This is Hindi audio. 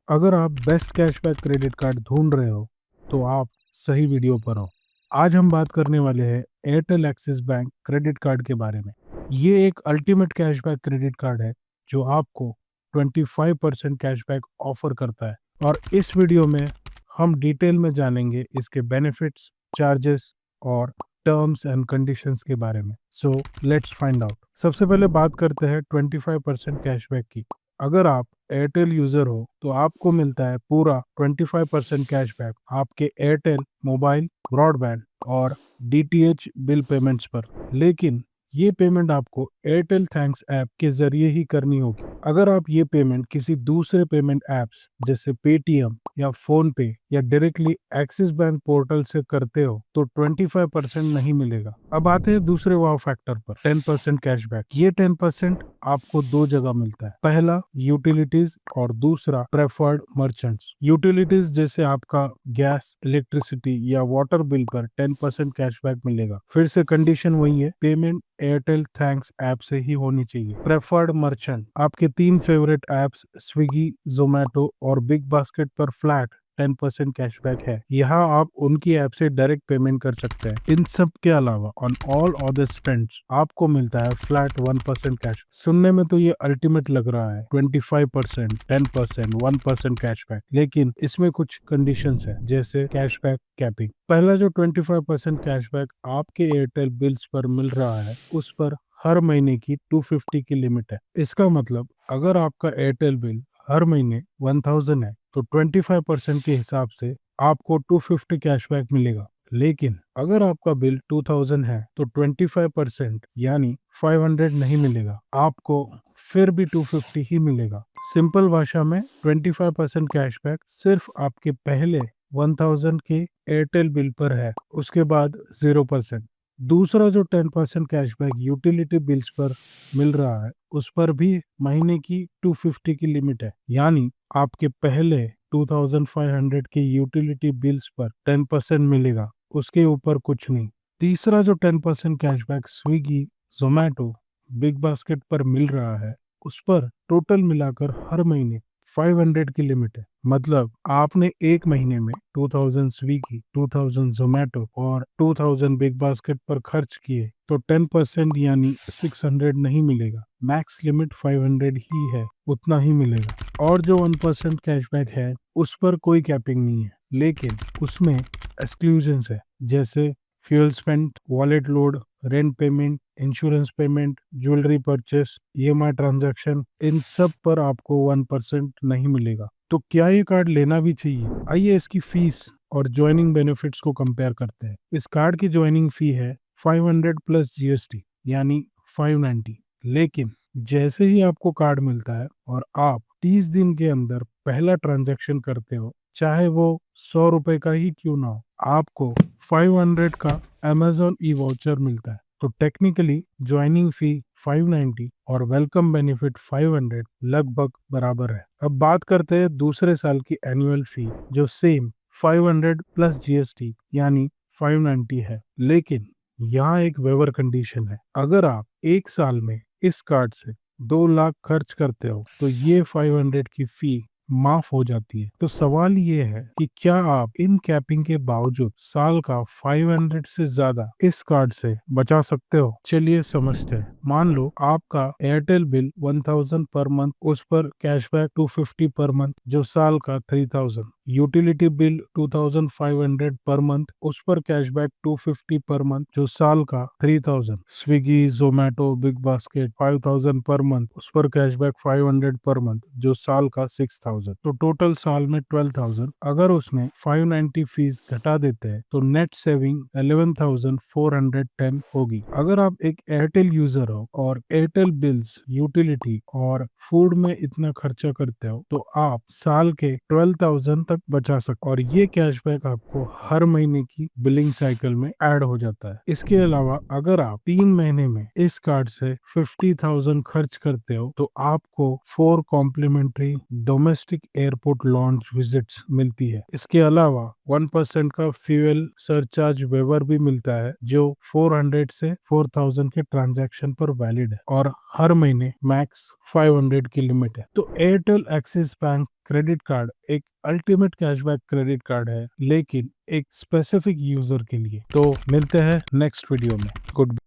अगर आप बेस्ट कैशबैक क्रेडिट कार्ड ढूंढ रहे हो तो आप सही वीडियो पर हो। आज हम बात करने वाले हैं Airtel axis bank credit card के बारे में। ये एक अल्टीमेट कैशबैक क्रेडिट कार्ड है जो आपको 25% कैशबैक ऑफर करता है और इस वीडियो में हम डिटेल में जानेंगे इसके बेनिफिट्स, चार्जेस और टर्म्स एंड कंडीशंस के बारे में। So let's find out. सबसे पहले बात करते हैं 25% कैशबैक की। अगर आप एयरटेल यूजर हो तो आपको मिलता है पूरा 25% कैशबैक आपके एयरटेल मोबाइल, ब्रॉडबैंड और डीटीएच बिल पेमेंट्स पर। लेकिन ये पेमेंट आपको एयरटेल थैंक्स ऐप के जरिए ही करनी होगी। अगर आप ये पेमेंट किसी दूसरे पेमेंट ऐप्स जैसे पेटीएम या फोन पे या डायरेक्टली एक्सिस बैंक पोर्टल से करते हो तो 25% नहीं मिलेगा। अब आते हैं दूसरे वाव फैक्टर पर, 10% कैशबैक। ये 10% आपको दो जगह मिलता है। पहला यूटिलिटीज और दूसरा प्रेफर्ड मर्चेंट्स। यूटिलिटीज जैसे आपका गैस, इलेक्ट्रिसिटी या वाटर बिल पर 10% कैशबैक मिलेगा। फिर से कंडीशन वही है, पेमेंट एयरटेल थैंक्स ऐप से ही होनी चाहिए। प्रेफर्ड मर्चेंट, आपके 3 फेवरेट ऐप्स स्विगी, जोमेटो और बिग बास्केट पर फ्लैट 10% कैशबैक है। यहाँ आप उनकी ऐप से डायरेक्ट पेमेंट कर सकते हैं। इन सब के अलावा ऑन ऑल अदर स्पेंड्स आपको मिलता है फ्लैट 1% कैश। सुनने में तो ये अल्टीमेट लग रहा है, 25%, 10%, 1% कैशबैक, लेकिन इसमें कुछ कंडीशंस है जैसे कैशबैक कैपिंग। पहला जो 25% कैशबैक आपके एयरटेल बिल्स पर मिल रहा है उस पर हर महीने की 250 की लिमिट है। इसका मतलब अगर आपका एयरटेल बिल हर महीने 1000 है तो 25% के हिसाब से आपको 250 कैशबैक मिलेगा। लेकिन अगर आपका बिल 2000 है तो 25% यानी 500 नहीं मिलेगा, आपको फिर भी 250 ही मिलेगा। सिंपल भाषा में 25% कैशबैक सिर्फ आपके पहले 1000 के एयरटेल बिल पर है, उसके बाद 0%। दूसरा जो 10% कैशबैक यूटिलिटी बिल्स पर मिल रहा है उस पर भी महीने की 250 की लिमिट है, यानी आपके पहले 2500 के यूटिलिटी बिल्स पर 10% मिलेगा, उसके ऊपर कुछ नहीं। तीसरा जो 10% cashback Swiggy, Zomato, big basket पर मिल रहा है उस पर टोटल मिलाकर हर महीने 500 की लिमिट है। मतलब आपने एक महीने में 2000 स्विगी, 2000 जोमेटो और 2000 बिग बास्केट पर खर्च किए तो 10% यानी 600 नहीं मिलेगा। मैक्स लिमिट 500 ही है, उतना ही मिलेगा। और जो 1% कैशबैक है उस पर कोई कैपिंग नहीं है, लेकिन उसमें एक्सक्लूजन्स है जैसे fuel spend, wallet load, rent payment, insurance payment, jewellery purchase, EMI transaction, इन सब पर आपको 1% नहीं मिलेगा। तो क्या ये कार्ड लेना भी चाहिए? आइए इसकी फीस और ज्वाइनिंग बेनिफिट्स को कंपेयर करते हैं। इस कार्ड की ज्वाइनिंग फी है 500 प्लस जीएसटी यानी 590। लेकिन जैसे ही आपको कार्ड मिलता है और आप 30 दिन के अंदर पहला ट्रांजैक्शन करते हो, चाहे वो 100 रुपए का ही क्यों ना हो, आपको 500 का अमेजॉन ई वाउचर मिलता है। तो टेक्निकली ज्वाइनिंग फी 590 और वेलकम बेनिफिट 500 लगभग बराबर है। अब बात करते हैं दूसरे साल की एनुअल फी जो सेम 500 प्लस जीएसटी यानी 590 है। लेकिन यहाँ एक वेवर कंडीशन है, अगर आप एक साल में इस कार्ड से 2 लाख खर्च करते हो तो ये 500 की फी माफ हो जाती है। तो सवाल ये है कि क्या आप इन कैपिंग के बावजूद साल का 500 से ज्यादा इस कार्ड से बचा सकते हो? चलिए समझते हैं। मान लो आपका एयरटेल बिल 1000 पर मंथ, उस पर कैशबैक 250 पर मंथ जो साल का 3000। यूटिलिटी बिल 2500 पर मंथ, उस पर कैशबैक 250 पर मंथ जो साल का 3000। Swiggy, Zomato, big basket 5000 per month, उस पर कैशबैक 500 पर मंथ जो साल का 6000। तो टोटल साल में 12000। अगर उसमें 590 फीस घटा देते हैं तो नेट सेविंग 11410 होगी। अगर आप एक एयरटेल यूजर हो और एयरटेल बिल्स, यूटिलिटी और फूड में इतना खर्चा करते हो तो आप साल के 12000 तक बचा सकते, और ये कैशबैक आपको हर महीने की बिलिंग साइकिल में ऐड हो जाता है। इसके अलावा अगर आप 3 महीने में इस कार्ड से 50,000 खर्च करते हो तो आपको 4 complimentary domestic airport lounge visits मिलती है। इसके अलावा 1% का फ्यूल सरचार्ज वेवर भी मिलता है जो 400 से 4000 के ट्रांजैक्शन पर वैलिड है और हर महीने मैक्स 500 की लिमिट है। तो Airtel axis bank credit card एक अल्टीमेट कैशबैक क्रेडिट कार्ड है, लेकिन एक स्पेसिफिक यूजर के लिए। तो मिलते हैं नेक्स्ट वीडियो में। गुड।